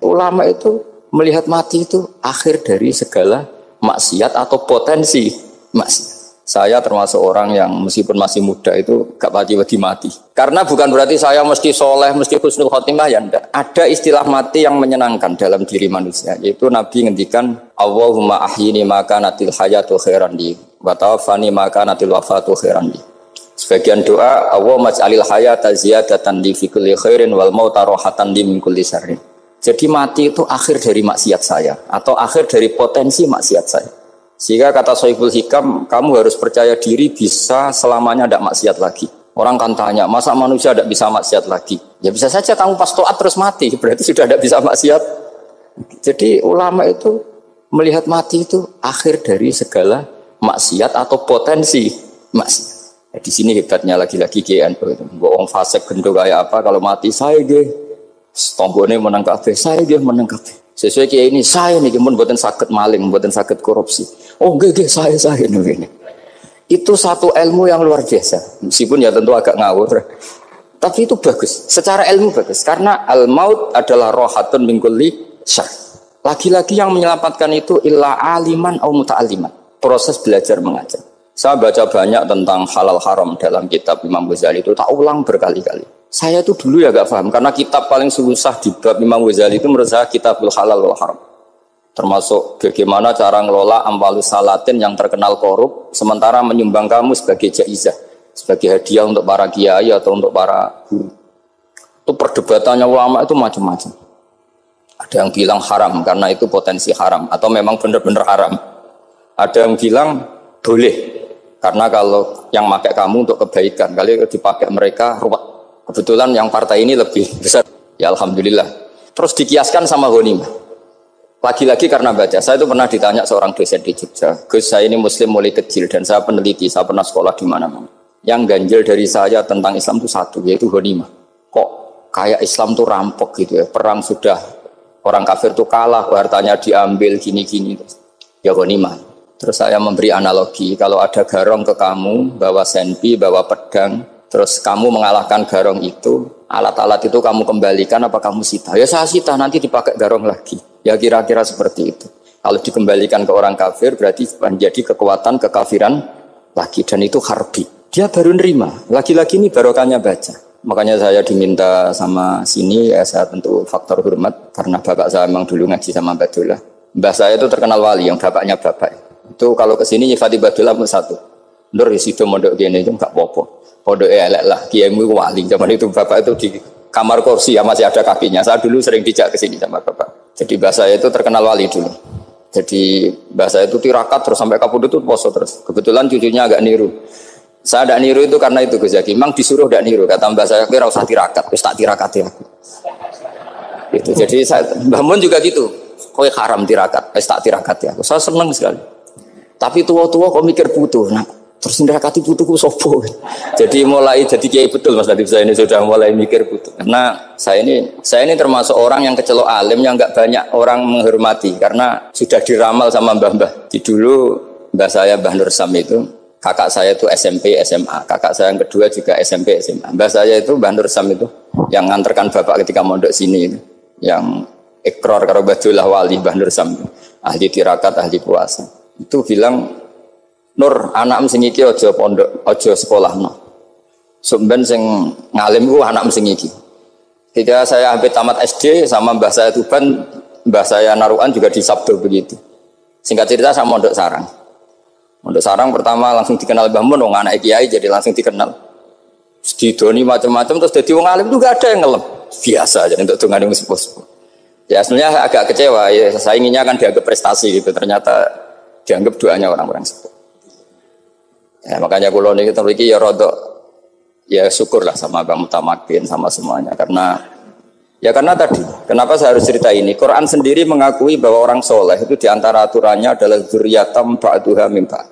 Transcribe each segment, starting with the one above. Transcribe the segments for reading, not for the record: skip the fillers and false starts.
ulama itu melihat mati itu akhir dari segala maksiat atau potensi maksiat. Saya termasuk orang yang meskipun masih muda itu gak pati-pati mati. Karena bukan berarti saya mesti soleh, mesti husnul khotimah, ya enggak. Ada istilah mati yang menyenangkan dalam diri manusia. Yaitu Nabi ngendikan, Allahumma ahyini maka natil hayatu khairan li, wa tawaffani maka natil wafatu khairan li. Sebagian doa, Allahumma ja'alil hayata ziyadatan li fi kulli khairin wal mauta rohatan li min kulli syarrin. Jadi mati itu akhir dari maksiat saya atau akhir dari potensi maksiat saya. Sehingga kata Sohibul Hikam, kamu harus percaya diri bisa selamanya tidak maksiat lagi. Orang kan tanya, masa manusia tidak bisa maksiat lagi? Ya bisa saja kamu pas toat terus mati, berarti sudah tidak bisa maksiat. Jadi ulama itu melihat mati itu akhir dari segala maksiat atau potensi maksiat. Ya, di sini hebatnya lagi-lagi GNU itu. Bohong fasik gendong kayak apa, kalau mati saya deh. Tombone menang kabeh, saya dia menang kabeh. Sesuai kiai ini saya nih mun mboten saged maling, mboten saged korupsi. Oh nggih saya ini. Itu satu ilmu yang luar biasa. Meskipun ya tentu agak ngawur. Tapi itu bagus. Secara ilmu bagus karena al-maut adalah rohatun min kulli syarr. Lagi-lagi yang menyelamatkan itu illa aliman au muta'alliman. Proses belajar mengajar. Saya baca banyak tentang halal haram dalam kitab Imam Ghazali itu tak ulang berkali-kali. Saya tuh dulu ya gak paham karena kitab paling susah di bab Imam Ghazali itu menurut saya kitabul halal wal haram. Termasuk bagaimana cara ngelola amwalus salatin yang terkenal korup sementara menyumbang kamu sebagai jaizah, sebagai hadiah untuk para kiai atau untuk para guru. Itu perdebatannya ulama itu macam-macam. Ada yang bilang haram karena itu potensi haram atau memang benar-benar haram. Ada yang bilang boleh karena kalau yang pakai kamu untuk kebaikan, kali dipakai mereka ruwet. Kebetulan yang partai ini lebih besar, ya alhamdulillah. Terus dikiaskan sama ghanimah. Lagi-lagi karena baca, saya itu pernah ditanya seorang dosen di Jogja, Gus saya ini muslim mulai kecil dan saya peneliti, saya pernah sekolah di mana-mana. Yang ganjil dari saya tentang Islam itu satu, yaitu ghanimah. Kok kayak Islam tuh rampok gitu ya, perang sudah orang kafir tuh kalah, hartanya diambil gini-gini. Ya ghanimah. Terus saya memberi analogi, kalau ada garong ke kamu, bawa senpi, bawa pedang, terus kamu mengalahkan garong itu, alat-alat itu kamu kembalikan apa kamu sita? Ya saya sita, nanti dipakai garong lagi. Ya kira-kira seperti itu. Kalau dikembalikan ke orang kafir berarti menjadi kekuatan kekafiran lagi dan itu harbi. Dia baru nerima. Lagi-lagi ini barokahnya baca. Makanya saya diminta sama sini, ya saya tentu faktor hormat karena bapak saya memang dulu ngaji sama Badullah. Mbah saya itu terkenal wali, yang bapaknya bapak. Itu kalau kesini nyifati Badullah pun satu. Nur di situ mondok gini itu enggak apa-apa. Pondok elek lah, kiaimu wali. Zaman itu bapak itu di kamar kursi ya masih ada kakinya. Saya dulu sering dijak ke sini sama bapak. Jadi mbah saya itu terkenal wali dulu. Jadi mbah saya itu tirakat terus sampai kapundhut itu poso terus. Kebetulan cucunya agak niru. Saya tidak niru itu karena itu Gus Zaki. Memang disuruh tidak niru. Kata mbah saya kira usah tirakat, terus tak tirakati aku. Itu. Jadi saya Mbah Mun juga gitu. Kowe haram tirakat, tak tirakati aku. Saya senang sekali. Tapi tua-tua kok mikir butuh. Nah, terus nirakati butuhku sopo. Jadi mulai jadi kiai betul Mas Nadif saya ini sudah mulai mikir butuh. Karena saya ini termasuk orang yang kecelok alim yang enggak banyak orang menghormati karena sudah diramal sama mbah-mbah. Di dulu mbah saya Mbah Nur Sam itu, kakak saya itu SMP SMA, kakak saya yang kedua juga SMP SMA. Mbah saya itu Mbah Nur Sam itu yang nganterkan bapak ketika mondok sini itu, yang ikrar karo Badullah wali Mbah Nur Sam, ahli tirakat, ahli puasa. Itu bilang Nur, anak sing iki aja pondok, aja sekolahno. Sumben sing ngalim ku anak sing iki. Ketika saya hampir tamat SD sama mbah saya Tuban, mbah saya Narukan juga di Sabdo begitu. Singkat cerita saya mondok sarang. Mondok sarang pertama langsung dikenal Mbah Mun, wong anak kiai jadi langsung dikenal. Didoni macam-macam terus dadi wong alim juga ada yang ngelem. Biasa aja untuk dongane sepuh-sepuh. Ya sebenarnya agak kecewa ya, saya inginnya kan dianggap prestasi gitu, ternyata dianggap doanya orang-orang sepuh. Ya, makanya kalau ini kita memiliki ya rodok ya syukurlah sama Bang Mutamakin sama semuanya karena tadi kenapa saya harus cerita ini Quran sendiri mengakui bahwa orang soleh itu diantara aturannya adalah dzurriyyatam ba'duha min ba'd.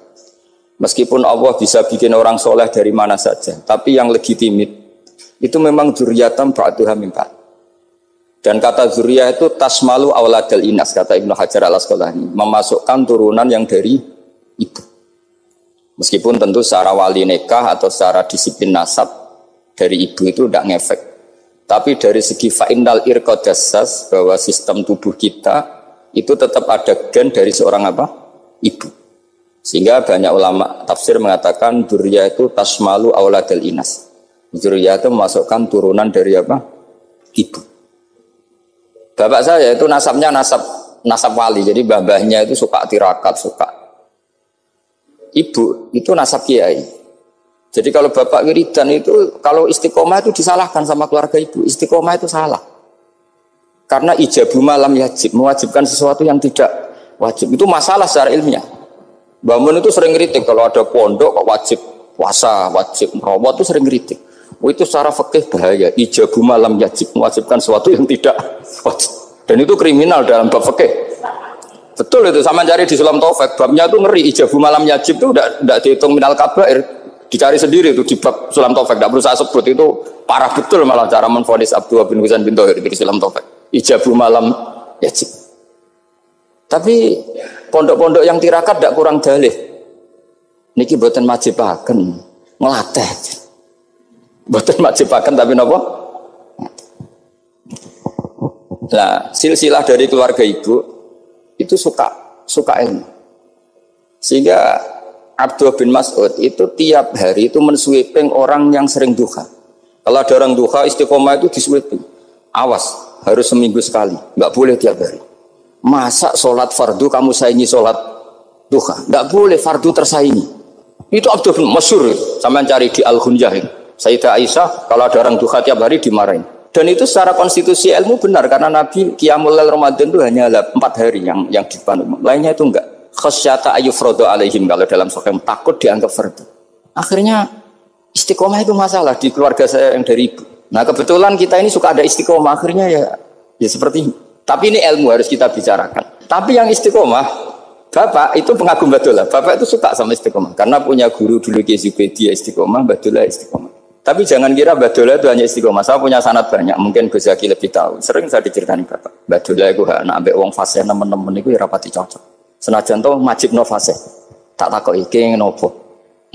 Meskipun Allah bisa bikin orang soleh dari mana saja tapi yang legitimit itu memang dzurriyyatam ba'duha min ba'd. Dan kata dzurriyyah itu tasmalu auladal inas kata Ibnu Hajar al-Asqalani memasukkan turunan yang dari ibu. Meskipun tentu secara wali nikah atau secara disiplin nasab dari ibu itu tidak ngefek. Tapi dari segi fa'innal irqa jassas, bahwa sistem tubuh kita itu tetap ada gen dari seorang apa? Ibu. Sehingga banyak ulama tafsir mengatakan dzurriyyah itu tasmalu auladal inas. Dzurriyyah itu memasukkan turunan dari apa? Ibu. Bapak saya itu nasabnya nasab wali, jadi mbah-mbahnya itu suka tirakat, suka. Ibu itu nasab kiai. Jadi kalau bapak wiridan itu, kalau istiqomah itu disalahkan sama keluarga ibu. Istiqomah itu salah. Karena ijabu malam yajib, mewajibkan sesuatu yang tidak wajib. Itu masalah secara ilmiah. Mbah Mun itu sering kritik kalau ada pondok kok wajib puasa, wajib merawat itu sering kritik. Itu secara fikih bahaya. Ijabu malam yajib, mewajibkan sesuatu yang tidak wajib. Dan itu kriminal dalam bab fikih. Betul itu, sama cari di Sulam Taufik. Babnya itu ngeri, ijabu malam yajib itu tidak dihitung minal kabair. Dicari sendiri itu di bab Sulam Taufik. Tidak perlu saya sebut, itu parah betul malah cara menvonis Abdullah bin Husain bin Thohir di Sulam Taufik. Ijabu malam yajib. Tapi pondok-pondok yang tirakat tidak kurang dalih. Niki boten majibaken, ngelatih. Boten majibaken tapi napa? Nah, silsilah dari keluarga ibu itu suka ilmu. Sehingga Abdullah bin Mas'ud itu tiap hari itu mensweeping orang yang sering duha. Kalau ada orang duha istiqomah itu disweeping. Awas, harus seminggu sekali, nggak boleh tiap hari. Masa sholat fardu kamu saingi sholat duha? Nggak boleh, fardu tersaingi. Itu Abdullah bin Masyhur, sampean cari di Al-Ghunjah. Sayyidah Aisyah kalau ada orang duha tiap hari dimarahin. Dan itu secara konstitusi ilmu benar karena Nabi Qiyamul Lail Ramadan itu hanya 4 hari yang dipandu. Lainnya itu enggak. Khasyata ayyufradu alaihim kalau dalam sahih takut dianggap fardu. Akhirnya istiqomah itu masalah di keluarga saya yang dari ibu. Nah, kebetulan kita ini suka ada istiqomah akhirnya ya seperti ini. Tapi ini ilmu harus kita bicarakan. Tapi yang istiqomah Bapak itu pengagum Badulah. Bapak itu suka sama istiqomah karena punya guru dulu Ki Zubaidi istiqomah, Badulah istiqomah. Tapi jangan kira Badulah itu hanya istiqomah. Saya punya sanad banyak, mungkin Gus Zaki lebih tahu. Sering saya diceritain Bapak. Badulah itu nak ambek wong fasih nemen-nemen itu ya rapati cocok. Senajan to majibno fasih. Tak takoki iki ngopo.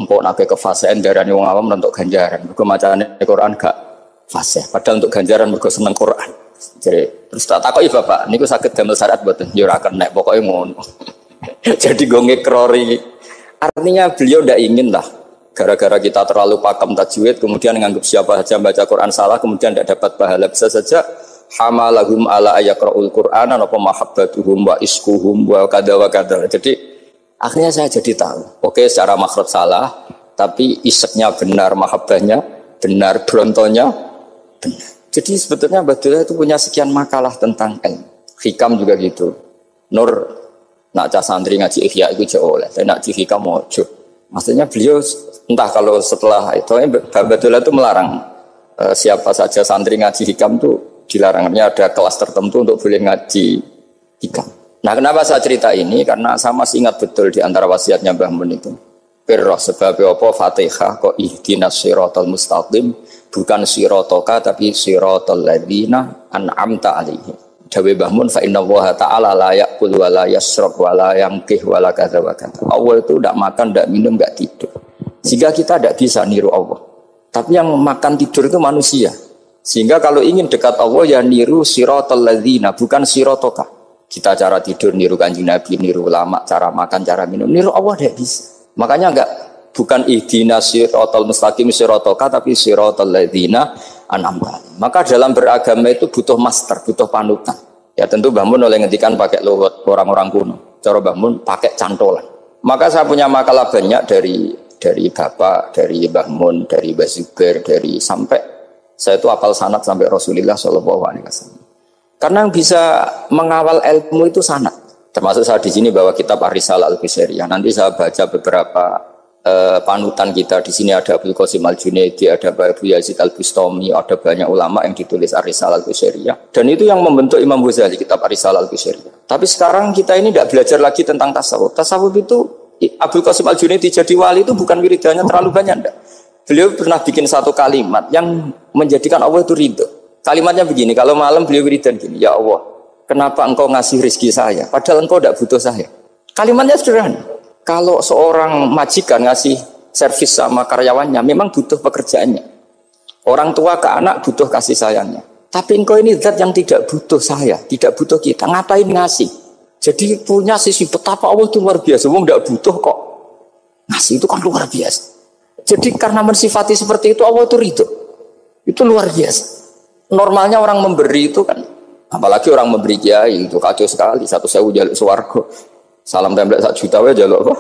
Engko nek ke fasih darane wong awam untuk ganjaran. Mergo macane Quran gak fasih. Padahal untuk ganjaran mergo seneng Quran. Jadi terus tak takoki Bapak, niku saged damel syarat mboten? Ya ora kenek, pokoke ngono. Jadi go ngekrori. Artinya beliau ndak ingin lah gara-gara kita terlalu pakem tajwid kemudian menganggap siapa saja baca Quran salah kemudian tidak dapat pahala. Bisa saja hamalahum ala ayakraul Quran apa mahabbatuhum wa iskuhum wa kada wa kada. Jadi akhirnya saya jadi tahu. Oke, secara makhraj salah tapi iseknya benar, mahabbahnya benar, brontonya benar. Jadi sebetulnya Badulah itu punya sekian makalah tentang ilmu. Hikam juga gitu. Nur nak cah santri ngaji ihya itu jauh oleh. Tapi nak ngaji hikam mojo. Maksudnya beliau entah kalau setelah itu Badulah itu melarang siapa saja santri ngaji hikam itu dilarangnya ada kelas tertentu untuk boleh ngaji hikam. Nah, kenapa saya cerita ini? Karena saya masih ingat betul di antara wasiatnya Mbah Mun itu. Pirroh sebab apa Fatihah kok ihdinas siratal mustaqim bukan siratoka tapi siratal ladzina an'amta alaihim. Dawe Mbah Mun fa inna Allaha ta'ala la ya'kul wa la yashrab wa la yanqih wa la kadza wa kadza. Allah itu tidak makan, tidak minum, tidak tidur. Sehingga kita tidak bisa niru Allah. Tapi yang makan tidur itu manusia. Sehingga kalau ingin dekat Allah ya niru siratal ladzina bukan siratoka. Kita cara tidur niru Kanjeng Nabi, niru ulama, cara makan, cara minum, niru Allah tidak bisa. Makanya bukan ihdinas siratal mustaqim siratoka tapi siratal ladzina an'amta. Maka dalam beragama itu butuh master, butuh panutan. Ya tentu Mbah Mun oleh ngendikan pakai luwet orang-orang kuno. Cara Mbah Mun pakai cantolan. Maka saya punya makalah banyak dari Bapak, dari Mbah Mun, dari Mbah Zubair, dari sampai saya itu hafal sanad sampai Rasulullah SAW. Karena yang bisa mengawal ilmu itu sanad. Termasuk saya di sini bawa kitab Ar-Risalah Al-Qusairiyah. Nanti saya baca beberapa panutan kita. Di sini ada Abdul Qasim Al-Junaidi, ada Abu Yazid Al-Bustami, ada banyak ulama yang ditulis Ar-Risalah Al-Qusairiyah. Dan itu yang membentuk Imam Ghazali, kitab Ar-Risalah Al-Qusairiyah. Tapi sekarang kita ini tidak belajar lagi tentang tasawuf. Tasawuf itu Abdul Qasim Al-Junaidi jadi wali itu bukan wiridannya terlalu banyak, enggak. Beliau pernah bikin satu kalimat yang menjadikan Allah itu ridho. Kalimatnya begini, kalau malam beliau wiridan gini, ya Allah, kenapa engkau ngasih rezeki saya? Padahal engkau tidak butuh saya. Kalimatnya sederhana. Kalau seorang majikan ngasih servis sama karyawannya, memang butuh pekerjaannya. Orang tua ke anak butuh kasih sayangnya. Tapi engkau ini zat yang tidak butuh saya, tidak butuh kita. Ngapain ngasih? Jadi punya sisi betapa Allah itu luar biasa. Wong tidak butuh kok. Ngasih itu kan luar biasa. Jadi karena mensifati seperti itu Allah itu ridho. Itu luar biasa. Normalnya orang memberi itu kan, apalagi orang memberi kiai itu kacau sekali. 1.000 jaluk swarga. Salam template 1 juta wae jaluk apa?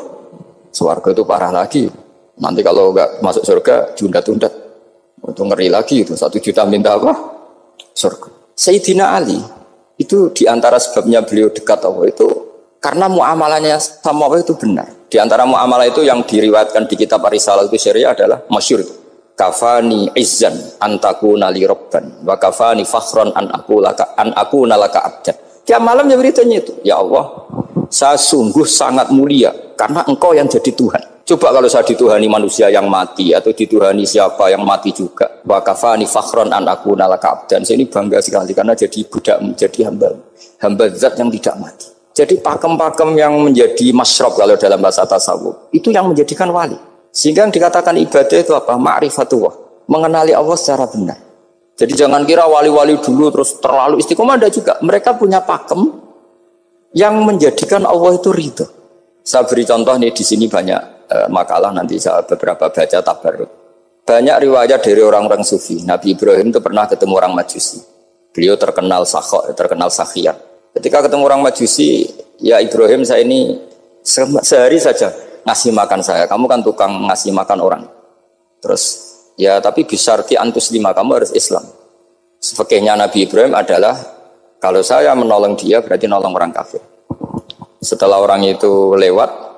Swarga itu parah lagi. Nanti kalau enggak masuk surga diundat-undat. Itu ngeri lagi itu 1 juta minta apa? Surga. Sayyidina Ali itu diantara sebabnya beliau dekat Allah itu karena muamalahnya sama Allah itu benar. Di antara muamalah itu yang diriwayatkan di kitab Ar-Risalah itu syariah adalah masyhur. Kafani izzan antakuna li rabban wa kafani fakhran an aku nalaka abdan. Tiap malam ya beritanya itu. Ya Allah, saya sungguh sangat mulia karena engkau yang jadi Tuhan. Coba kalau saya dituhani manusia yang mati atau dituhani siapa yang mati juga. Wa kafani fakhran an aku nalaka abdan. Saya ini bangga sekali karena jadi budakmu, jadi hamba zat yang tidak mati. Jadi pakem-pakem yang menjadi masyrab kalau dalam bahasa tasawuf itu yang menjadikan wali. Sehingga yang dikatakan ibadah itu apa? Ma'rifatullah, mengenali Allah secara benar. Jadi jangan kira wali-wali dulu terus terlalu istiqomah, ada juga. Mereka punya pakem yang menjadikan Allah itu ridho. Saya beri contoh nih di sini banyak makalah nanti saya beberapa baca tabarruk. Banyak riwayat dari orang-orang sufi. Nabi Ibrahim itu pernah ketemu orang Majusi. Beliau terkenal sakhok, terkenal sakhiyah. Ketika ketemu orang Majusi, ya Ibrahim saya ini sehari saja ngasih makan saya. Kamu kan tukang ngasih makan orang. Terus ya tapi bisarti antus 5 kamu harus Islam. Fakihnya Nabi Ibrahim adalah kalau saya menolong dia berarti nolong orang kafir. Setelah orang itu lewat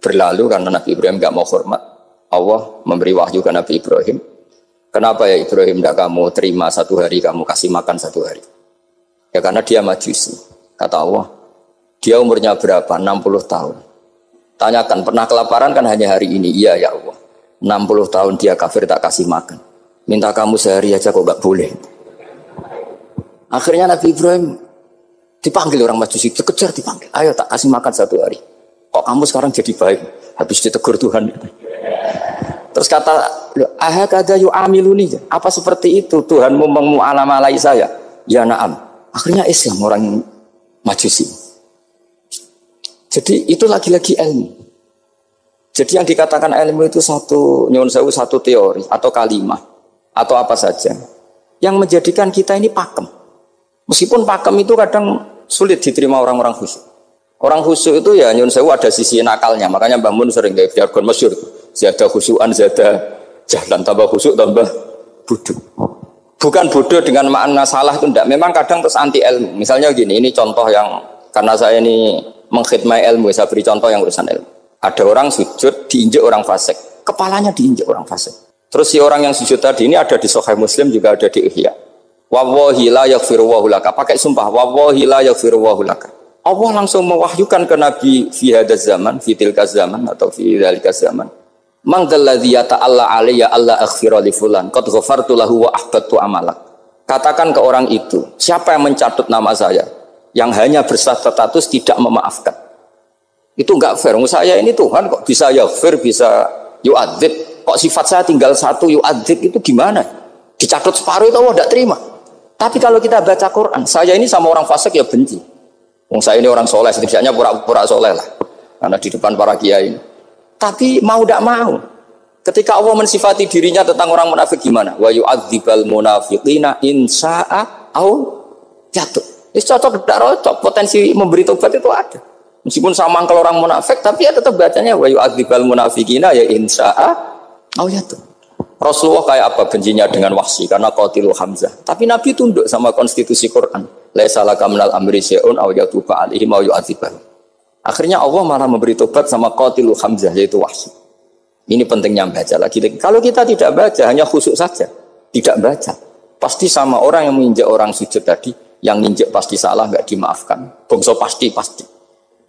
berlalu karena Nabi Ibrahim gak mau hormat, Allah memberi wahyu ke Nabi Ibrahim. Kenapa ya Ibrahim tidak kamu terima 1 hari, kamu kasih makan 1 hari? Ya karena dia Majusi. Kata Allah, dia umurnya berapa? 60 tahun. Tanyakan, pernah kelaparan kan hanya hari ini? Iya ya Allah. 60 tahun dia kafir tak kasih makan. Minta kamu sehari aja kok gak boleh. Akhirnya Nabi Ibrahim dipanggil orang Majusi, dikejar dipanggil. Ayo tak kasih makan 1 hari. Kok kamu sekarang jadi baik? Habis ditegur Tuhan. Terus kata, ahakada yu'amiluni. Apa seperti itu Tuhanmu mengu'alamalai saya? Ya na'am. Akhirnya Islam orang Majusi. Jadi itu lagi-lagi ilmu. Jadi yang dikatakan ilmu itu satu teori atau kalimat atau apa saja yang menjadikan kita ini pakem. Meskipun pakem itu kadang sulit diterima orang-orang khusyuk. Orang khusyuk itu ya nyun sewu ada sisi nakalnya. Makanya Mbah Mun sering gaya jargon masyhur. Zada khusyuan, zada jahlan, tambah khusyuk tambah bodoh. Bukan bodoh dengan makna salah itu enggak. Memang kadang terus anti ilmu. Misalnya gini, ini contoh yang karena saya ini mengkhidmati ilmu, saya beri contoh yang urusan ilmu. Ada orang sujud diinjek orang fasik, kepalanya diinjek orang fasik. Terus si orang yang sujud tadi ini ada di Sahih Muslim juga ada di Ihya. Wallahi la yaghfiru laka. Pakai sumpah, wallahi la yaghfiru laka. Allah langsung mewahyukan ke Nabi fi hadzal zaman, fi tilka zaman atau fi dzalika zaman. Man dzalladzi yata'alla alayya alla aghfira li fulan qad ghafartu lahu wa ahbattu amalak. Katakan ke orang itu, siapa yang mencatut nama saya yang hanya berstatus tidak memaafkan? Itu enggak fair. Saya ini Tuhan kok bisa yaghfir, bisa yu'adzib. Kok sifat saya tinggal 1 yu'adzib itu gimana? Dicatut separuh itu Allah tidak terima. Tapi kalau kita baca Quran, saya ini sama orang fasik ya benci. Saya ini orang soleh, setidaknya pura-pura soleh lah. Karena di depan para kiai. Tapi mau tidak mau. Ketika Allah mensifati dirinya tentang orang munafik gimana? Wa yu'adzibal munafiqina insa'a au jatuh. Ini cocok tidak cocok. Potensi memberi tobat itu ada. Meskipun sama kalau orang munafik, tapi ya tetap bacanya wa yu'adzibal munafiqina ya insa'a au jatuh. Rasulullah kayak apa bencinya dengan Wahsy karena qatilu Hamzah. Tapi Nabi tunduk sama konstitusi Quran. Laisa laka minal amri syai'un aw yatuba alaihim aw yu'adzibah. Akhirnya Allah malah memberi tobat sama qatilu Hamzah yaitu Wahsy. Ini pentingnya baca lagi. Kalau kita tidak baca hanya khusyuk saja, tidak baca, pasti sama orang yang menginjak orang sujud tadi, yang injak pasti salah enggak dimaafkan. Bongso pasti.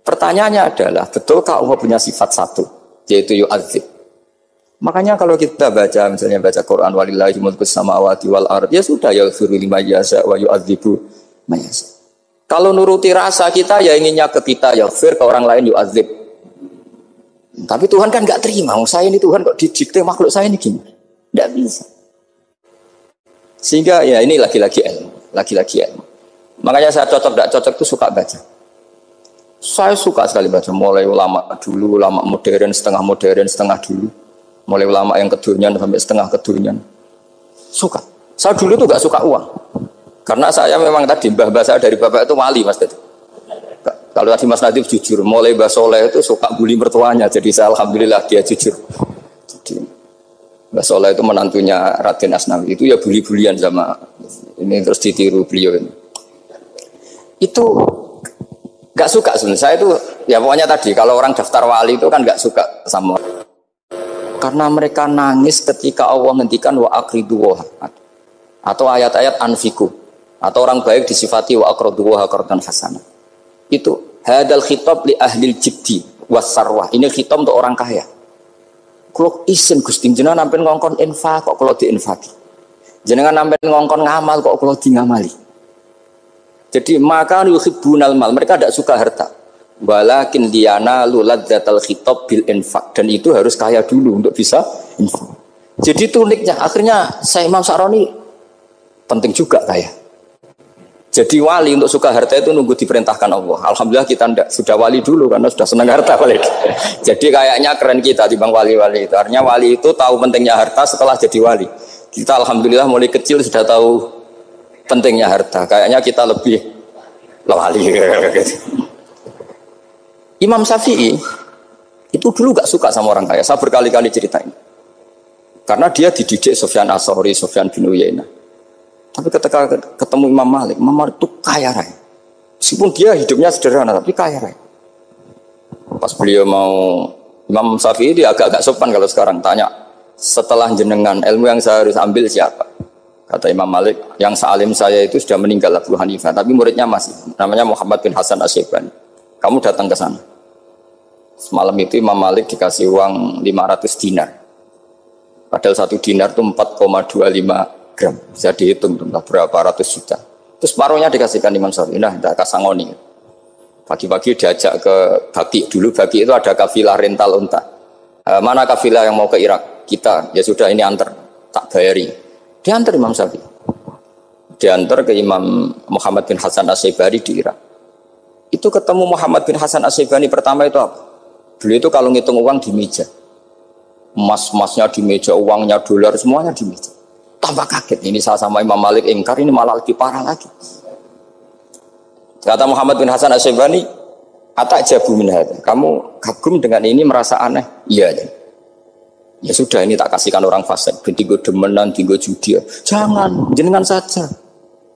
Pertanyaannya adalah, betulkah Allah punya sifat 1 yaitu yu'adzib? Makanya kalau kita baca misalnya baca Quran walillahi mulkus samawati wal ardh ya sudah yaghfiru liman yasha wa yu'adzibu man yasha. Kalau nuruti rasa kita ya inginnya ke kita yaghfir, ke orang lain yu'adzib. Tapi Tuhan kan enggak terima. Saya ini Tuhan kok didikte makhluk saya ini gimana? Enggak bisa. Sehingga ya ini lagi-lagi ilmu, lagi-lagi ilmu. Makanya saya cocok tidak cocok itu suka baca. Saya suka sekali baca, mulai ulama dulu, ulama modern, setengah dulu. Mulai ulama yang kedunian sampai setengah kedunian. Suka. Saya dulu tuh gak suka uang. Karena saya memang tadi, mbah saya dari bapak itu wali mas tadi. Kalau tadi Mas Nadif jujur, mulai Mbah Soleh itu suka bully mertuanya. Jadi saya alhamdulillah dia jujur. Jadi Mbah Soleh itu menantunya Raden Asnawi. Itu ya bully-bulian sama ini terus ditiru beliau ini. Itu gak suka sebenarnya. Saya itu ya pokoknya tadi kalau orang daftar wali itu kan gak suka sama. Karena mereka nangis ketika Allah menghentikan wa aqridu atau ayat-ayat anfiku atau orang baik disifati wa aqridu wa qardan hasanah. Itu hadal khitab li ahlil jibdi wasarwah. Ini khitab untuk orang kaya. Kalau isin Gusti jenengan nampen ngongkon infak kok kalau diinfaki. Jenengan nampen ngongkon ngamal kok kalau di ngamali. Jadi maka yuhibbunal mal, mereka tidak suka harta. Walakin diana luladzatal khitab bil infak, dan itu harus kaya dulu untuk bisa infak. Jadi itu uniknya. Akhirnya saya Imam Sa'roni penting juga kaya. Jadi wali untuk suka harta itu nunggu diperintahkan Allah. Alhamdulillah kita tidak, sudah wali dulu karena sudah senang harta wali. Jadi kayaknya keren kita dibanding wali-wali itu. Artinya wali itu tahu pentingnya harta setelah jadi wali. Kita alhamdulillah mulai kecil sudah tahu pentingnya harta. Kayaknya kita lebih wali. Imam Syafi'i itu dulu gak suka sama orang kaya. Saya berkali-kali ceritain. Karena dia dididik Sufyan As-Tsauri, Sufyan bin Uyainah. Tapi ketika ketemu Imam Malik itu kaya raya. Meskipun dia hidupnya sederhana, tapi kaya raya. Pas beliau mau, Imam Syafi'i dia agak-agak sopan kalau sekarang tanya, setelah jenengan ilmu yang saya harus ambil siapa? Kata Imam Malik, yang salim saya itu sudah meninggal Abu Hanifah, tapi muridnya masih, namanya Muhammad bin Hasan Asy-Syaibani. Kamu datang ke sana. Semalam itu Imam Malik dikasih uang 500 dinar. Padahal 1 dinar itu 4,25 gram. Bisa dihitung berapa ratus juta. Terus paruhnya dikasihkan Imam Syafi'i. Nah, tidak kasangoni. Pagi-pagi diajak ke Baki. Dulu Baki itu ada kafilah rental unta. Mana kafilah yang mau ke Irak? Kita. Ya sudah ini antar. Tak bayari. Diantar Imam Syafi'i. Diantar ke Imam Muhammad bin Hasan Asy-Syaibani di Irak. Itu ketemu Muhammad bin Hasan Asy-Syaibani pertama itu apa? Beliau itu kalau ngitung uang di meja. Emas-emasnya di meja, uangnya dolar semuanya di meja. Tambah kaget. Ini saya sama Imam Malik ingkar, ini malah lebih parah lagi. Kata Muhammad bin Hasan Asy-Syaibani, "Atajabu min hadza." Kamu kagum dengan ini, merasa aneh? Iya. Ya sudah, ini tak kasihkan orang fasik, tinggo demenan, tinggo judi. Jangan, jenengan saja.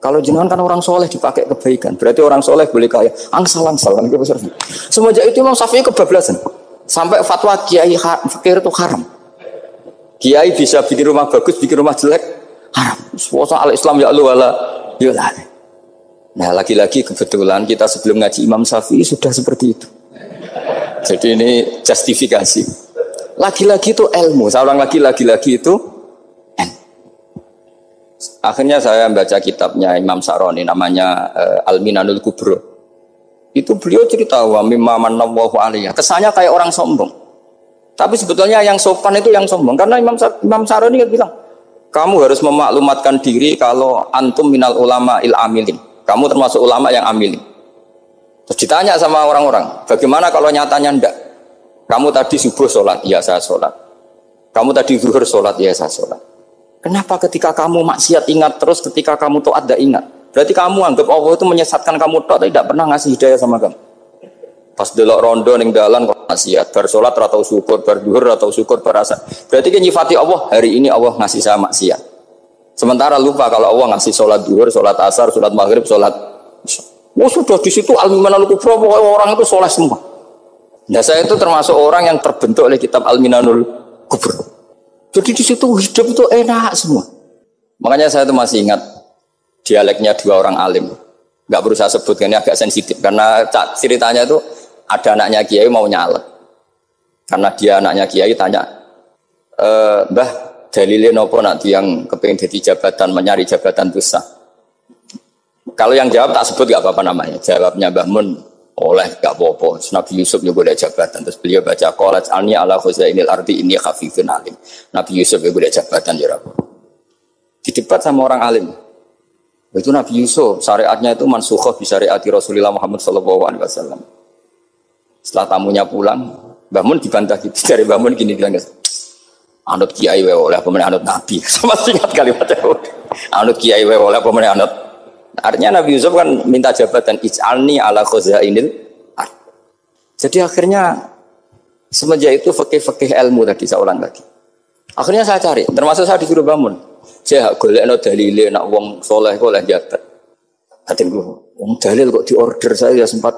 Kalau jenengan kan orang soleh dipakai kebaikan, berarti orang soleh boleh kaya. Angsal-angsal kan besar. Semenjak itu Imam Syafi'i kebablasan. Sampai fatwa kiai fakir itu haram. Kiai bisa bikin rumah bagus, bikin rumah jelek, haram. Suasana al-Islam ya Allah wala yulah. Nah, lagi-lagi kebetulan kita sebelum ngaji Imam Syafi'i sudah seperti itu. Jadi ini justifikasi. Lagi-lagi itu ilmu. Saya ulang lagi itu akhirnya saya baca kitabnya Imam Sa'roni namanya Al-Minanul Kubro. Itu beliau cerita wa mimma manallahu alaihi. Kesannya kayak orang sombong. Tapi sebetulnya yang sopan itu yang sombong. Karena Imam Sa'roni bilang, kamu harus memaklumatkan diri kalau antum minal ulama il amilin. Kamu termasuk ulama yang amilin. Terus ditanya sama orang-orang, bagaimana kalau nyatanya ndak? Kamu tadi subuh sholat, iya saya sholat. Kamu tadi zuhur sholat, iya saya sholat. Kenapa ketika kamu maksiat ingat terus, ketika kamu taat tidak ingat? Berarti kamu anggap Allah itu menyesatkan kamu tok, tidak pernah ngasih hidayah sama kamu. Pas delok rondo ning dalan kok maksiat, bar sholat atau syukur, bar zuhur atau syukur, bar asar. Berarti kan nyifati Allah, hari ini Allah ngasih saya maksiat. Sementara lupa kalau Allah ngasih sholat zuhur, sholat asar, sholat maghrib, sholat. Oh sudah di situ Al-Minanul Kubro, orang itu soleh semua. Nah saya itu termasuk orang yang terbentuk oleh kitab Al-Minanul Kubro. Jadi di situ hidup itu enak semua. Makanya saya itu masih ingat dialeknya dua orang alim. Gak perlu saya sebutkan, ini agak sensitif. Karena ceritanya itu ada anaknya Kiai mau nyalek. Karena dia anaknya Kiai tanya, Mbah dalilnya nopo nanti yang kepengen jadi jabatan, mencari jabatan itu sah. Kalau yang jawab tak sebut gak apa-apa namanya. Jawabnya Mbah Mun, oleh gak apa-apa. Nabi Yusuf juga ada jabatan. Terus beliau baca qalat alni ala khuzainil ardi inni khafifun alim. Nabi Yusuf juga ada jabatan ya Rabb. Didebat sama orang alim. Itu Nabi Yusuf, syariatnya itu mansukhoh bi syariati Rasulullah Muhammad SAW. Setelah tamunya pulang, Mbah Mun dibantah gitu. Dari Mbah Mun gini bilang, anut kiai wae oleh pemenang anut Nabi. Sama singkat kalimatnya. Anut kiai wae oleh pemenang anut. Artinya Nabi Yusuf kan minta jabatan ij'alni ala khazainil ard. Jadi akhirnya semenjak itu fikih-fikih ilmu tadi saya ulang lagi. Akhirnya saya cari, termasuk saya disuruh bangun. Saya golekno dalile nak wong soleh kok oleh jabat. Hatiku, wong dalil kok diorder saya ya sempat.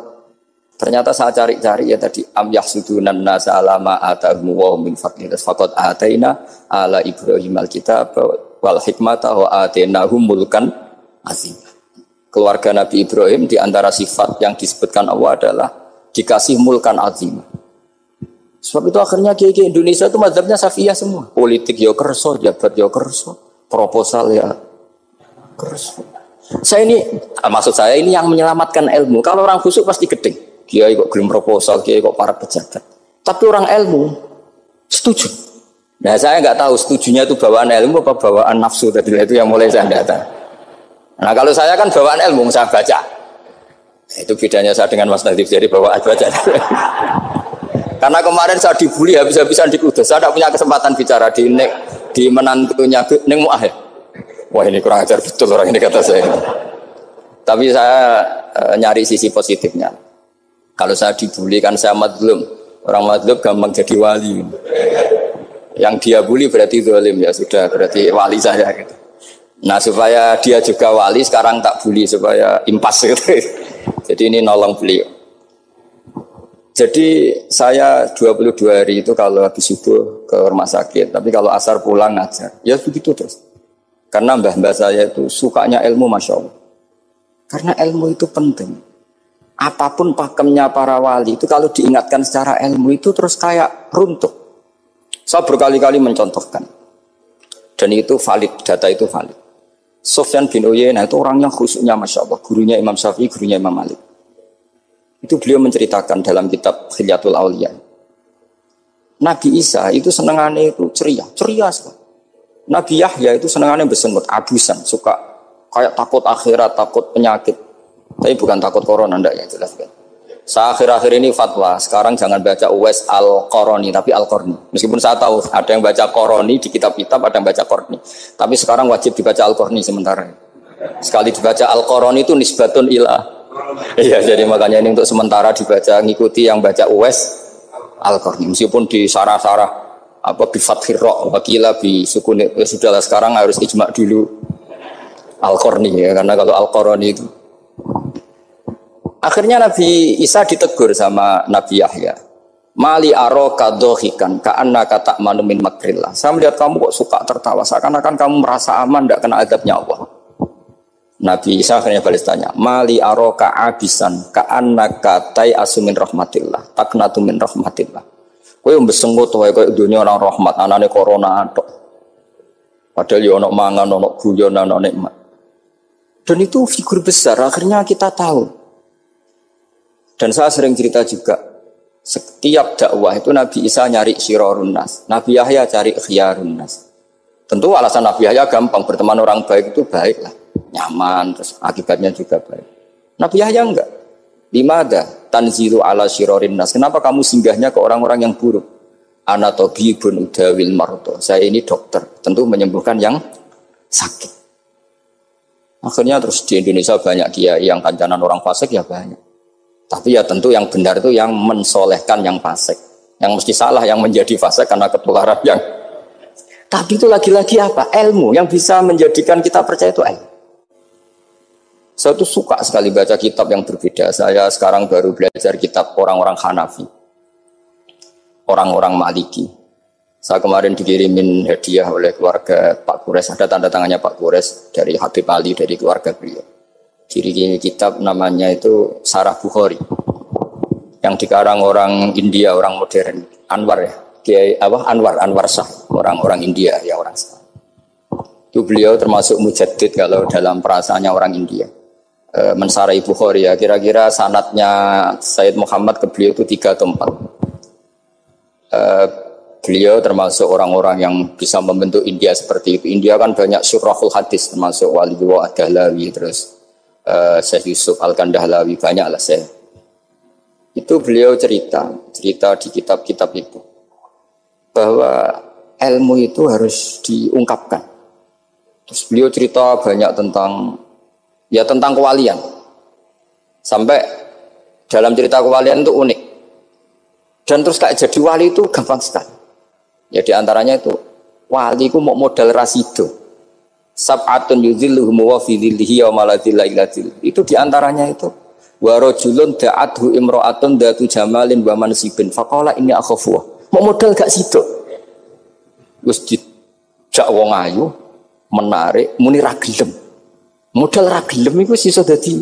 Ternyata saya cari-cari ya tadi am yahsudunan nasa alama atahum wa min fadli faqad ataina ala Ibrahim alkitab wal hikmata wa atainahum mulkan azim. Keluarga Nabi Ibrahim di antara sifat yang disebutkan Allah adalah dikasih mulkan azim. Sebab itu akhirnya kiai Indonesia itu mazhabnya Syafi'iyah semua. Politik ya kerso, jabat ya kerso, proposal ya kerso. Saya ini, maksud saya ini yang menyelamatkan ilmu. Kalau orang khusuk pasti gedeng. Kiai kok gelem proposal, kiai kok para pejabat. Tapi orang ilmu setuju. Nah saya nggak tahu setujunya itu bawaan ilmu apa bawaan nafsu tadi itu yang mulai saya datang. Nah kalau saya kan bawaan ilmu saya baca. Itu bedanya saya dengan Mas Nadif jadi bawaan baca. Karena kemarin saya dibully habis-habisan di Kudus. Saya tidak punya kesempatan bicara di menantunya Neng Mu'ah ya. Wah ini kurang ajar betul orang ini kata saya. Tapi saya nyari sisi positifnya. Kalau saya dibully kan saya madlum. Orang madlum gampang jadi wali. Yang dia bully berarti zalim ya sudah berarti wali saya gitu. Nah supaya dia juga wali sekarang tak bully supaya impas gitu. Jadi ini nolong beliau. Jadi saya 22 hari itu kalau habis subuh ke rumah sakit, tapi kalau asar pulang ngajar. Ya begitu terus. Karena mbah-mbah saya itu sukanya ilmu Masya Allah. Karena ilmu itu penting. Apapun pakemnya para wali itu kalau diingatkan secara ilmu itu terus kayak runtuh. Saya berkali-kali mencontohkan. Dan itu valid, data itu valid. Sufyan bin Uyainah itu orang yang khusyuknya Masya Allah. Gurunya Imam Syafi'i, gurunya Imam Malik. Itu beliau menceritakan dalam kitab Hilyatul Auliya. Nabi Isa itu senangannya itu ceria sekali. Nabi Yahya itu senangannya bersenut, abusan, suka kayak takut akhirat, takut penyakit. Tapi bukan takut corona, enggak ya jelas kan. Saya akhir-akhir ini fatwa, sekarang jangan baca Uwais Al-Qarani, tapi Al-Qarni. Meskipun saya tahu ada yang baca Qarani di kitab-kitab, ada yang baca Qarni. Tapi sekarang wajib dibaca Al-Qarni sementara. Sekali dibaca Al-Qarani itu nisbatun ilah. Iya, jadi makanya ini untuk sementara dibaca, ngikuti yang baca Uwais Al-Qarni. Meskipun di sarah-sarah apa bi fathir ra wakila bi sukun sudahlah sekarang harus ijma dulu Al-Qarni ya, karena kalau Al-Qarani itu akhirnya Nabi Isa ditegur sama Nabi Yahya. Mali aroka dohikan ka'annaka ta'manu min makrillah. Saya melihat kamu kok suka tertawa, seakan-akan kamu merasa aman tidak kena azabnya Allah. Nabi Isa akhirnya balas tanya, Mali aroka abisan ka'annaka tai'asu min rahmatillah taknatu min rahmatillah. Kowe mbesengut wae koyo dunya orang rahmat, anane corona tok. Padahal ya ono mangan, ono guyon, ono nikmat. Dan itu figur besar, akhirnya kita tahu. Dan saya sering cerita juga, setiap dakwah itu Nabi Isa nyari syirarun nas, Nabi Yahya cari khiyarun nas. Tentu alasan Nabi Yahya gampang, berteman orang baik itu baik lah, nyaman, terus akibatnya juga baik. Nabi Yahya enggak. Limada tanzilu ala syirarin nas. Kenapa kamu singgahnya ke orang-orang yang buruk? Ana tabibun udawil marto. Saya ini dokter, tentu menyembuhkan yang sakit. Akhirnya terus di Indonesia banyak kiai yang kancanan orang fasik ya banyak. Tapi ya tentu yang benar itu yang mensolehkan yang fasik. Yang mesti salah yang menjadi fasik karena ketularan yang. Tapi itu lagi-lagi apa? Ilmu yang bisa menjadikan kita percaya itu ilmu. Saya tuh suka sekali baca kitab yang berbeda. Saya sekarang baru belajar kitab orang-orang Hanafi, orang-orang Maliki. Saya kemarin dikirimin hadiah oleh keluarga Pak Kures. Ada tanda tangannya Pak Kures dari Habib Ali, dari keluarga beliau. Ciri kitab namanya itu Sarah Bukhari, yang dikarang orang India, orang modern, Anwar ya, Kiai Anwar Shah, orang-orang India ya orang Shah. Itu beliau termasuk mujaddid kalau dalam perasaannya orang India. Mensarai Bukhari ya, kira-kira sanadnya Sayyid Muhammad ke beliau itu 3 atau 4. Beliau termasuk orang-orang yang bisa membentuk India seperti itu. India kan banyak syurahul hadis, termasuk Waliullah Ad-Dahlawi, terus Syekh Yusuf Al-Kandahlawi, banyak lah saya. Itu beliau cerita di kitab-kitab itu bahwa ilmu itu harus diungkapkan. Terus beliau cerita banyak tentang kewalian. Sampai dalam cerita kewalian itu unik. Dan terus kayak jadi wali itu gampang sekali. Ya diantaranya itu wali itu mau modal rasido. Sab'atun yudhilluhum wa fi dhillihi wa maladhilla illa dhil. Itu diantaranya itu wa rajulun da'athu imra'atun datu jamalin wa mansibin faqala inni akhafu. Mau modal gak sido. Wis dijak wong ayu menarik muni ra gelem. Modal ra gelem iku iso dadi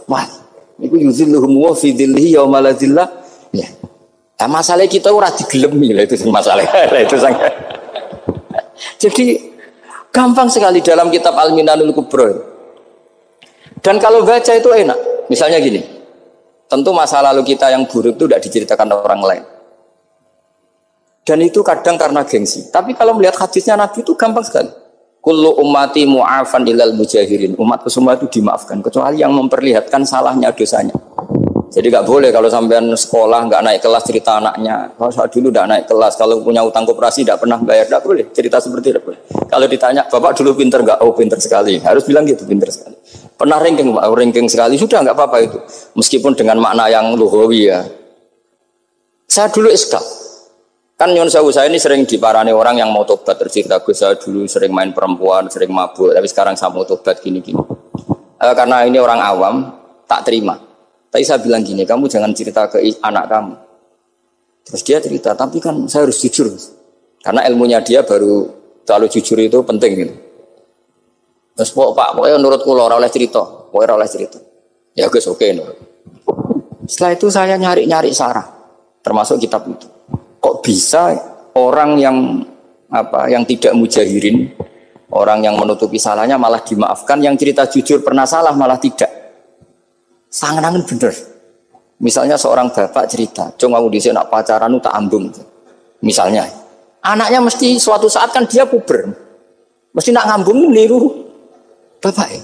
wali. Iku yudhilluhum wa fi dhillihi wa maladhilla. Ya. Nah, masalah kita ora digelemi lah itu masalah. Itu sangat. Jadi gampang sekali dalam kitab Al-Minanul Kubra. Dan kalau baca itu enak. Misalnya gini. Tentu masa lalu kita yang buruk itu tidak diceritakan orang lain. Dan itu kadang karena gengsi. Tapi kalau melihat hadisnya Nabi itu gampang sekali. Kullu ummati mu'afan ilal mujahirin. Umatku semua itu dimaafkan kecuali yang memperlihatkan salahnya dosanya. Jadi nggak boleh kalau sampean sekolah nggak naik kelas cerita anaknya. Kalau saat dulu nggak naik kelas, kalau punya utang koperasi nggak pernah bayar, nggak boleh cerita seperti itu. Kalau ditanya, bapak dulu pinter nggak? Oh pinter sekali. Harus bilang gitu, pinter sekali. Pernah ranking, pak, ranking sekali sudah nggak apa-apa itu. Meskipun dengan makna yang lugawi ya. Saya dulu iskal. Kan nyon saya ini sering diparani orang yang mau tobat tercerita. Saya dulu sering main perempuan, sering mabuk, tapi sekarang saya mau tobat gini-gini. Karena ini orang awam, tak terima. Tapi saya bilang gini, kamu jangan cerita ke anak kamu. Terus dia cerita, tapi kan saya harus jujur. Karena ilmunya dia baru terlalu jujur itu penting gitu. Terus pokoknya menurut kula ora oleh cerita, pokoknya ora oleh cerita. Ya guys, oke nurut. Setelah itu saya nyari-nyari sarah, termasuk kitab itu. Kok bisa orang yang tidak mujahirin, orang yang menutupi salahnya malah dimaafkan, yang cerita jujur pernah salah malah tidak. Sangat bener. Misalnya seorang bapak cerita, "Cung aku dhisik nak pacaran tak ambung." Misalnya, anaknya mesti suatu saat kan dia puber. Mesti nak ngambung niru bapak ya.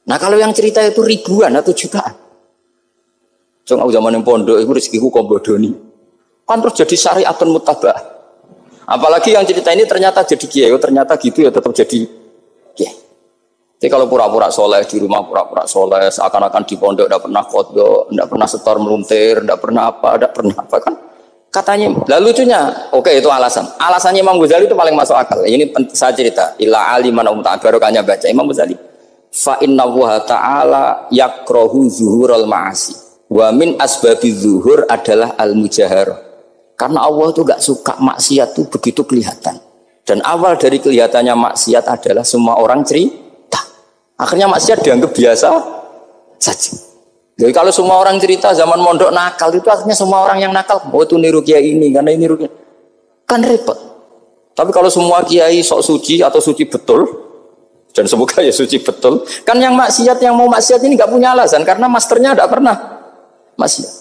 Nah, kalau yang cerita itu ribuan atau jutaan. Cung aku zaman yang pondok iku rezekiku kok bodoni. Kan terus jadi syariatun muttaba'ah. Apalagi yang cerita ini ternyata jadi kiai, ternyata gitu ya tetap jadi kiai. Jadi kalau pura-pura soleh di rumah pura-pura soleh, seakan-akan di pondok tidak pernah kodok, tidak pernah setor meluntir, tidak pernah apa kan? Katanya, lalu lucunya, oke itu alasan. Alasannya Imam Ghazali itu paling masuk akal. Ini saya cerita. Illa aliman barokahnya baca Imam Ghazali. Fa inna Allaha ta'ala yakrohu zuhurul ma'asi. Wa min asbabi zuhur adalah al-mujaharah. Karena Allah itu gak suka maksiat itu begitu kelihatan. Dan awal dari kelihatannya maksiat adalah semua orang cerita. Akhirnya maksiat dianggap biasa saja. Jadi kalau semua orang cerita zaman mondok nakal itu akhirnya semua orang yang nakal, oh itu niru kiai ini karena ini niru kiai. Kan repot. Tapi kalau semua kiai sok suci atau suci betul, dan semoga ya suci betul, kan yang maksiat yang mau maksiat ini nggak punya alasan karena masternya tidak pernah maksiat.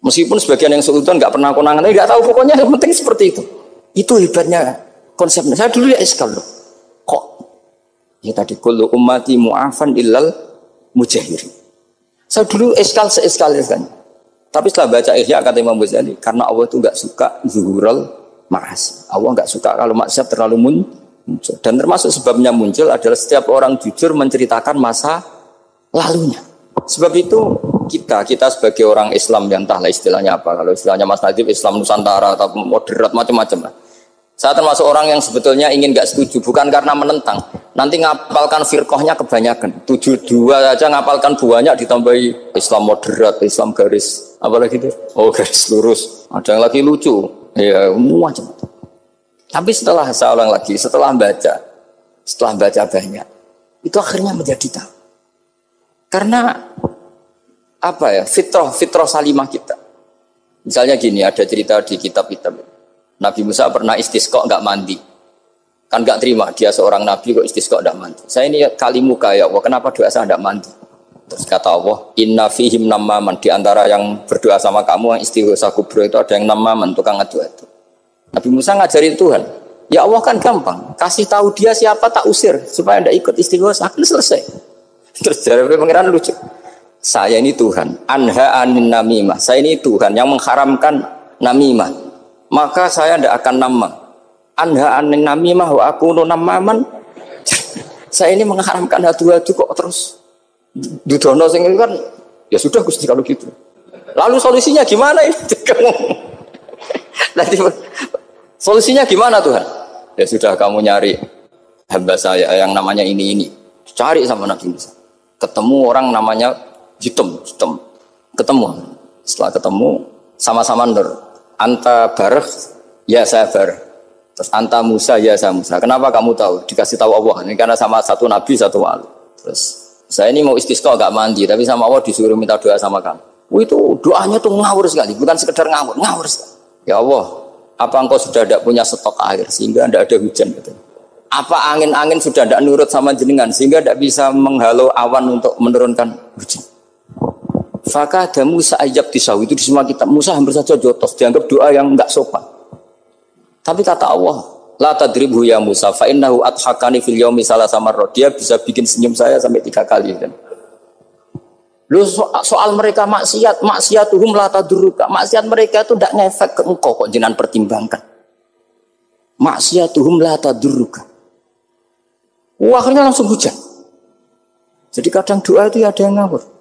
Meskipun sebagian yang sultan nggak pernah konangan, nggak tahu pokoknya yang penting seperti itu. Itu hebatnya konsepnya. Saya dulu ya iskal loh. Kok? Ya tadi kullu ummati mu'afan illal mujahirin. Saya dulu eskal. Tapi setelah baca Ihya kata Imam Ghazali, karena Allah itu enggak suka zuhurul ma'asi. Allah enggak suka kalau maksiat terlalu muncul. Dan termasuk sebabnya muncul adalah setiap orang jujur menceritakan masa lalunya. Sebab itu kita sebagai orang Islam yang entahlah istilahnya apa. Kalau istilahnya Mas Nadib Islam Nusantara atau moderat macam-macam lah. Saya termasuk orang yang sebetulnya ingin gak setuju, bukan karena menentang. Nanti ngapalkan firqahnya kebanyakan. 72 aja ngapalkan banyak ditambahi Islam moderat, Islam garis. Apalagi itu? Oh garis lurus. Ada yang lagi lucu. Ya macam. Tapi setelah saya ulang lagi, setelah baca banyak, itu akhirnya menjadi tahu. Karena apa ya? Fitrah salimah kita. Misalnya gini, ada cerita di kitab-kitab. Nabi Musa pernah istisqa enggak mandi. Kan enggak terima, dia seorang nabi kok istisqa enggak mandi. Saya ini kalimuka ya Allah, kenapa doa saya enggak mandi? Terus kata Allah, inna fihim namaman, di antara yang berdoa sama kamu yang istighosa kubro itu ada yang namaman, tukang adu-adu. Nabi Musa ngajarin Tuhan. Ya Allah kan gampang, kasih tahu dia siapa tak usir supaya tidak ikut istighosa, akan selesai. Terus dari pengiran lucu. Saya ini Tuhan, anha anin namimah. Saya ini Tuhan yang mengharamkan namimah. Maka saya tidak akan nama. Anha anin namimah wa akunu namaman. Saya ini mengharamkan hadu-hadu kok terus. Dudono sing kan ya sudah Gusti kalau gitu. Lalu solusinya gimana ini? Nanti solusinya gimana Tuhan? Ya sudah kamu nyari hamba saya yang namanya ini. Cari sama Nabi Musa. Ketemu orang namanya Jitum. Ketemu. Setelah ketemu sama-sama nur. Anta Barh, ya saya Barh. Terus anta Musa, ya saya Musa. Kenapa kamu tahu? Dikasih tahu Allah. Ini karena sama satu Nabi, satu wali. Terus saya ini mau istisqa gak mandi, tapi sama Allah disuruh minta doa sama kamu. Itu doanya tuh ngawur sekali, bukan sekedar ngawur sekali. Ya Allah, apa engkau sudah tidak punya stok air sehingga tidak ada hujan? Gitu. Apa angin-angin sudah tidak nurut sama jenengan sehingga tidak bisa menghalau awan untuk menurunkan hujan? Fakah ada Musa ajab tisaw itu di semua kitab. Musa hampir saja jotos, dianggap doa yang enggak sopan. Tapi kata Allah, la tadribhu ya Musa fa innahu adhakani fil yaumi salasa marrat. Dia bisa bikin senyum saya sampai 3 kali kan. Lu soal mereka maksiatuhum la tadurruka. Maksiat mereka itu tidak ngefek ke engkau kok jenengan pertimbangkan. Maksiatuhum la tadurruka. Akhirnya langsung hujan. Jadi kadang doa itu ada yang ngawur.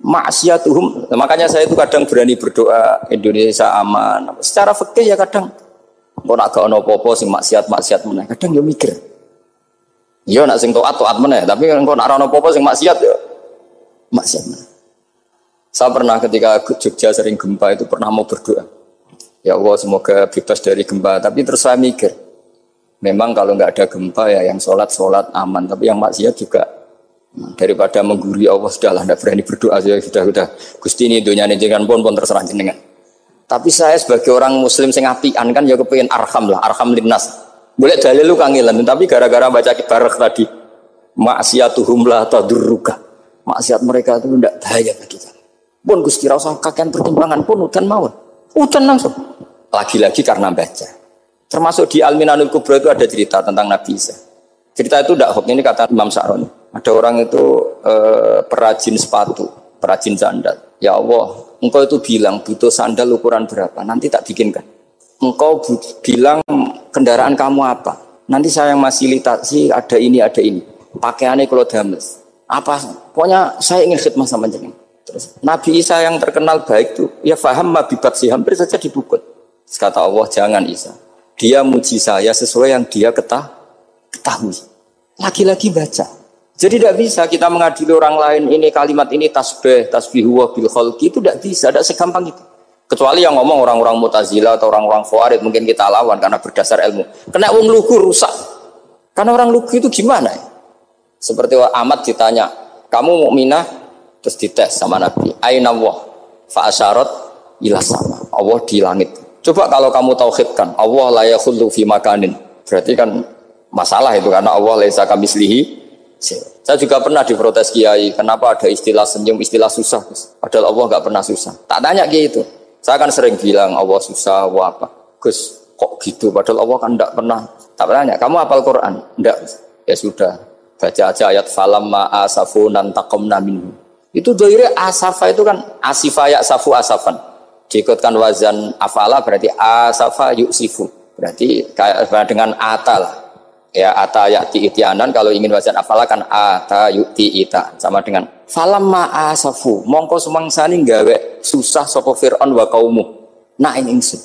Maksiatuhum, makanya saya itu kadang berani berdoa Indonesia aman. Secara fikih ya kadang kok nak gak ono apa-apa sing maksiat meneh. Kadang yo mikir. Yo nak sing taat meneh, tapi kok nak ono apa-apa sing maksiat yo maksiat meneh. Saya pernah ketika Jogja sering gempa itu pernah mau berdoa. Ya Allah semoga bebas dari gempa, tapi terus saya mikir. Memang kalau nggak ada gempa ya yang sholat aman, tapi yang maksiat juga daripada menggurui Allah sudahlah tidak berani berdoa saja sudah Gusti ini dunia ini jangan pun terserah jenengan. Tapi saya sebagai orang Muslim sing apian kan ya kepengin arham linnas. Boleh dalil lu kangelan, tapi gara-gara baca kibarek tadi maksiatuhum la tadurruka. Maksiat mereka itu tidak bahaya bagi kita. Pun Gusti ra usah kakean pertimbangan pun udan mawon. Udan langsung. Lagi-lagi karena baca. Termasuk di Al-Minanul Kubra itu ada cerita tentang Nabi Isa. Cerita itu tidak hoax, ini kata Imam Sa'roni. Ada orang itu perajin sepatu, perajin sandal. Ya Allah, engkau itu bilang butuh sandal ukuran berapa? Nanti tak bikinkan. Engkau bilang kendaraan kamu apa? Nanti saya yang fasilitasi ada ini. Pakaiannya kalau dames. Apa? Pokoknya saya ingin khidmah sama jenengan. Terus Nabi Isa yang terkenal baik itu, ya faham mabibat sih hampir saja dibukut. Kata Allah, jangan Isa. Dia muji saya sesuai yang dia ketahui. Lagi-lagi baca. Jadi tidak bisa kita mengadili orang lain ini kalimat ini tasbihu wa bil khalqi itu tidak bisa, tidak segampang itu. Kecuali yang ngomong orang-orang Mu'tazilah atau orang-orang Khawarij mungkin kita lawan karena berdasar ilmu. Kena wong lugu rusak. Karena orang lugu itu gimana ya? Seperti Ahmad ditanya, "Kamu mukminah?" Terus dites sama Nabi. Aina Allah? Fa asyarat ila sama. Allah di langit. Coba kalau kamu tauhidkan, Allah la yakhullu fi makanin. Berarti kan masalah itu karena Allah laisa kamitslihi. Saya juga pernah diprotes kiai, kenapa ada istilah senyum, istilah susah. Padahal Allah enggak pernah susah. Tak tanya gitu. Saya kan sering bilang Allah susah, Allah apa. Gus, kok gitu? Padahal Allah kan enggak pernah. Tak tanya, kamu hafal Quran? Enggak. Ya sudah, baca aja ayat falamma asafunan taqamna minhu. Itu doire asafa itu kan asifa ya'safu asafan. Diikutkan wazan afala berarti asafa yuksifu. Berarti kayak dengan ata lah. Ya ata ya'ti ityanan, kalau ingin wazan afala kan ata yu'ti ita. Sama dengan falamma asafu. Mongko sumangsani gawe susah sapa Fir'aun wa qaumuh. Nah ini ingsun.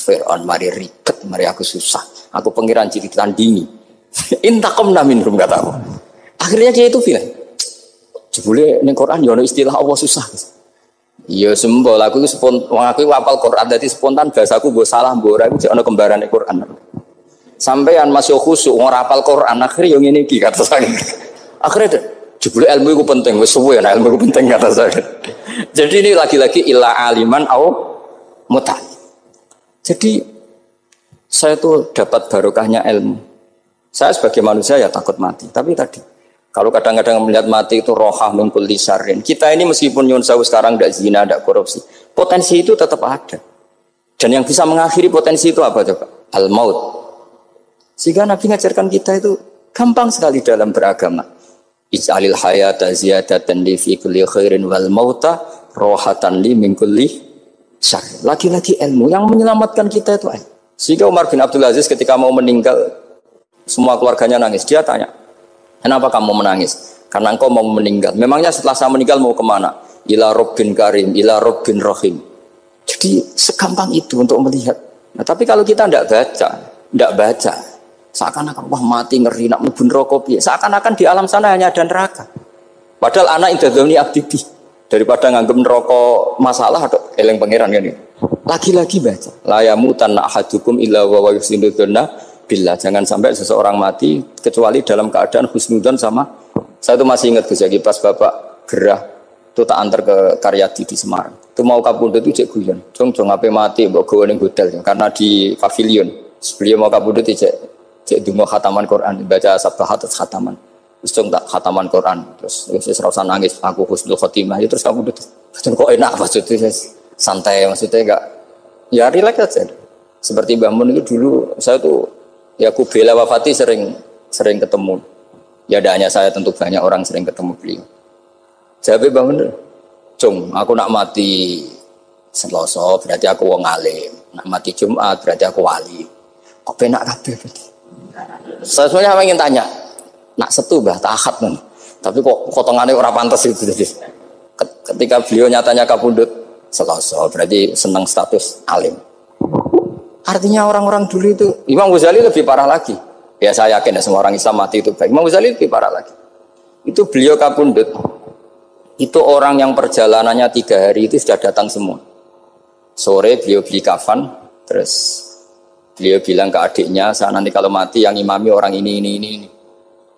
Fir'aun mari ribet, mari aku susah. Aku pengiran ciri tandingi. Intaqamna minhum kata aku. Akhirnya dia itu bilang, jebule ning Quran ya ono istilah Allah susah. Iya sembol aku itu aku hafal Quran dadi spontan bahasaku mbok salah mbok ora iku ono kembarane Quran. Sampeyan masih khusyuk ora hafal Quran akhire yo ngene iki kata saya. Akhirnya jebule ilmu iku penting wis suwe nek ilmu iku penting kata saya. Jadi ini lagi-lagi illa aliman au muta. Jadi saya tuh dapat barokahnya ilmu. Saya sebagai manusia ya takut mati, tapi tadi kalau kadang-kadang melihat mati itu rohah mengkul lisarin. Kita ini meskipun nyun sewu sekarang tidak zina, tidak korupsi, potensi itu tetap ada. Dan yang bisa mengakhiri potensi itu apa coba? Al-maut. Sehingga Nabi ngajarkan kita itu gampang sekali dalam beragama. Ij'alil hayata ziyadatan li fi kulli khairin wal mauta rohatan li min kulli syarr. Lagi-lagi ilmu yang menyelamatkan kita itu. Sehingga Umar bin Abdul Aziz ketika mau meninggal, semua keluarganya nangis. Dia tanya, kenapa kamu menangis? Karena engkau mau meninggal. Memangnya setelah saya meninggal mau kemana? Ila Rabbin Karim, ila Rabbin Rahim. Jadi segampang itu untuk melihat. Nah, tapi kalau kita tidak baca, seakan-akan wah mati ngeri nak mlebu neraka piye. Seakan-akan di alam sana hanya ada neraka. Padahal anak indadzoni abdi daripada nganggep neraka masalah atau eling pangeran kan ini. Lagi-lagi baca. La yamutan ahadukum illa wa yuhsinudzanna billah. Jangan sampai seseorang mati kecuali dalam keadaan husnudzon sama. Saya itu masih ingat Gus Yaki pas Bapak gerah itu tak antar ke Karyadi di Semarang. Itu mau kapundhut itu cek guyon. Jong ape mati mbok gawe ning hotel karena di pavilion. Beliau mau kapundhut cek dungo khataman Quran, baca sabahat khataman. Terus jong tak khataman Quran. Terus ora usah nangis, aku husnul khotimah. Terus kapundhut. Betul kok enak maksudnya santai maksudnya enggak ya rileks aja. Seperti Mbah Mun itu dulu saya tuh ya aku bela wafati sering ketemu. Ya ada hanya saya tentu banyak orang sering ketemu beliau. Jawabnya Mbah Mun, Cung, aku nak mati Selasa berarti aku wong alim, nak mati Jumat berarti aku wali. Kok penak kabeh? Saya sebenarnya ingin tanya, nak Setu Mbah Ahad men. Tapi kok potongannya ora pantes itu. Ketika beliau nyatanya kapundhut Selasa berarti senang status alim. Artinya orang-orang dulu itu Imam Ghazali lebih parah lagi. Ya saya yakin ya semua orang Islam mati itu baik. Imam Ghazali lebih parah lagi. Itu beliau kapundhut. Itu orang yang perjalanannya 3 hari itu sudah datang semua. Sore beliau beli kafan, terus beliau bilang ke adiknya, saya nanti kalau mati yang imami orang ini.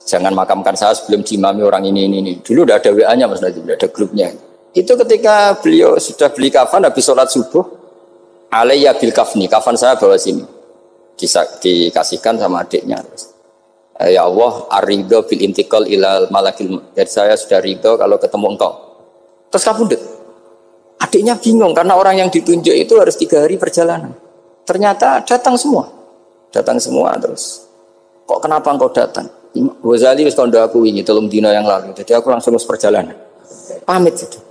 Jangan makamkan saya sebelum diimami orang ini. Dulu udah ada WA-nya Mas Najib, udah ada grupnya. Itu ketika beliau sudah beli kafan habis sholat subuh, alayya bil kafni, kafan saya bawa sini. Dikasihkan sama adiknya. Ya Allah, ar-ridho bil intiqal ilal malakil. Jadi saya sudah ridho kalau ketemu engkau. Terus kapundhut. Adiknya bingung karena orang yang ditunjuk itu harus 3 hari perjalanan. Ternyata datang semua terus. Kok kenapa engkau datang? Ghazali wis kandha aku wingi 3 dina yang lalu. Jadi aku langsung perjalanan. Pamit sudah.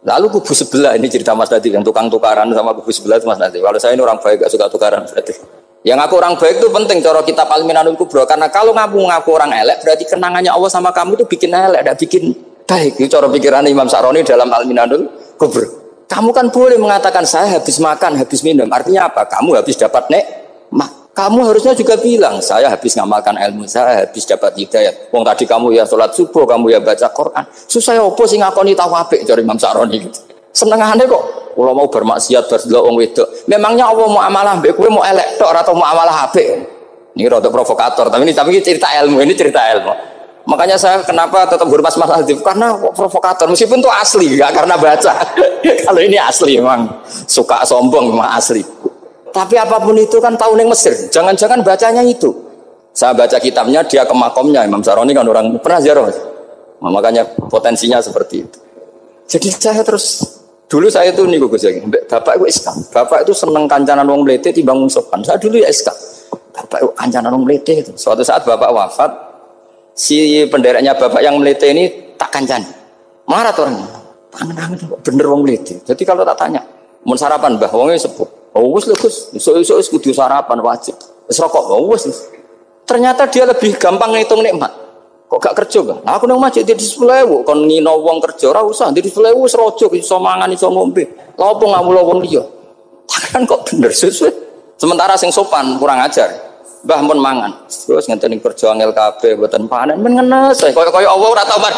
Lalu kubu sebelah ini cerita Mas Nadi yang tukang tukaran sama kubu sebelah itu Mas Nadi. Kalau saya ini orang baik gak suka tukaran berarti. Yang aku orang baik itu penting cara kita Al-Minanul Kubra karena kalau ngaku orang elek berarti kenangannya Allah sama kamu itu bikin elek, tidak bikin baik. Itu cara pikiran Imam Sa'roni dalam Al-Minanul Kubra. Kamu kan boleh mengatakan saya habis makan, habis minum. Artinya apa? Kamu habis dapat nikmat. Kamu harusnya juga bilang saya habis ngamalkan ilmu, saya habis dapat hidayah. Wong tadi kamu ya sholat subuh, kamu ya baca Quran. Susah ya opo sing ngakoni tahu apik cara Imam Sa'roni gitu. Senengane kok kalau mau bermaksiat berdelok wong wedok. Memangnya Allah mau amalah mbek kowe mau elek tok atau mau amalah apik? Ini rada provokator, tapi ini cerita ilmu, Makanya saya kenapa tetap hormat Mas Adib karena provokator meskipun itu asli, enggak karena baca. Kalau ini asli memang suka sombong memang asli. Tapi apapun itu kan tahu ning Mesir. Jangan-jangan bacanya itu. Saya baca kitabnya dia ke makomnya Imam Sa'roni kan orang pernah ziarah. Nah, makanya potensinya seperti itu. Jadi saya terus dulu saya itu nih Gus Yaki, bapak itu SK. Bapak itu seneng kancanan wong mlete timbang wong sopan. Saya dulu ya SK. Bapak itu kancanan wong mlete itu. Suatu saat bapak wafat, si pendereknya bapak yang mlete ini tak kancani. Marah tuh orangnya. Tangan-tangan bener wong mlete. Jadi kalau tak tanya, mau sarapan Mbah wongnya sepuh. Oh wis lho Gus, esuk-esuk wis kudu sarapan wajib. Wis rokok, oh wis. Ternyata dia lebih gampang ngitung nikmat. Kok gak kerja kan? Aku nang masjid di 10.000 kon ngino wong kerja ora usah di 10.000 wis rojo iso mangan iso ngombe. Lha opo ngamula wong liya? Kan kok bener sesuai. Sementara sing sopan kurang ajar. Mbah mun mangan. Terus ngenteni kerja angel kabeh mboten panen men ngenes. Kaya Allah ora tau mar.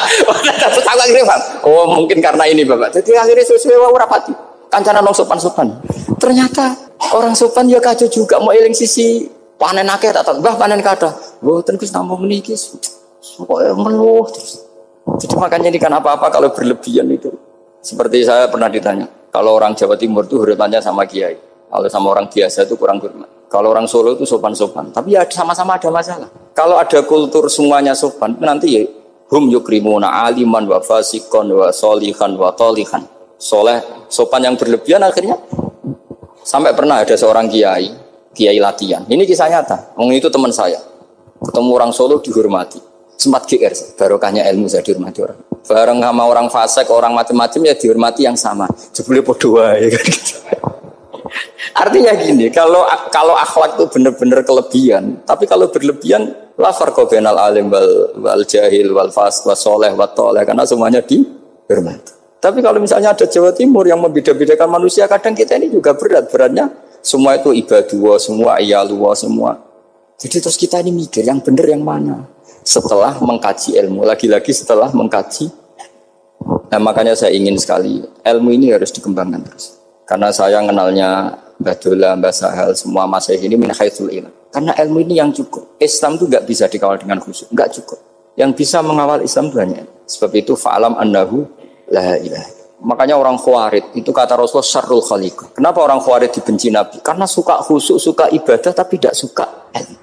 Tak akhirnya Bang. Oh mungkin karena ini Bapak. Jadi akhirnya sesuai ora pati. Kancanan wong sopan-sopan. Ternyata orang sopan ya kacau juga mau eling sisi panen akeh tak tahu. Mbah panen kathah. Mboten Gus namung meniki. Pokoknya meluh terus. Jadi makanya ini kan apa-apa kalau berlebihan itu. Seperti saya pernah ditanya, kalau orang Jawa Timur itu hormatnya sama kiai, kalau sama orang biasa itu kurang hormat. Kalau orang Solo itu sopan-sopan, tapi ya sama-sama ada masalah. Kalau ada kultur semuanya sopan, nanti ya hum yukrimuna aliman wa fasikon wa solihan wa tolihan. Soleh, sopan yang berlebihan akhirnya Sampai pernah ada seorang kiai latihan. Ini kisah nyata. Wong itu teman saya. Ketemu orang Solo dihormati. Sempat GR, barokahnya ilmu saya dihormati orang. Bareng sama orang fasik, orang macam-macam ya dihormati yang sama. Jebule padha wae kan gitu. Artinya gini, kalau akhlak itu benar-benar kelebihan, tapi kalau berlebihan la farqa bainal alim wal jahil wal fasik was saleh wat thaleh, karena semuanya dihormati. Tapi kalau misalnya ada Jawa Timur yang membeda-bedakan manusia, kadang kita ini juga beratnya semua itu ibadullah, semua iyalullah, semua. Jadi terus kita ini mikir yang benar yang mana? Setelah mengkaji ilmu, lagi-lagi setelah mengkaji. Nah makanya saya ingin sekali ilmu ini harus dikembangkan terus. Karena saya kenalnya Mbah Dola, Mbah Sahal, semua masyayikh ini min haitsul ilm. Karena ilmu ini yang cukup. Islam itu enggak bisa dikawal dengan khusyuk, enggak cukup. Yang bisa mengawal Islam itu hanya. Sebab itu fa'alam annahu la ilaha. Makanya orang Khawarij itu kata Rasulullah syarrul khaliq. Kenapa orang Khawarij dibenci Nabi? Karena suka khusyuk, suka ibadah tapi tidak suka ilmu.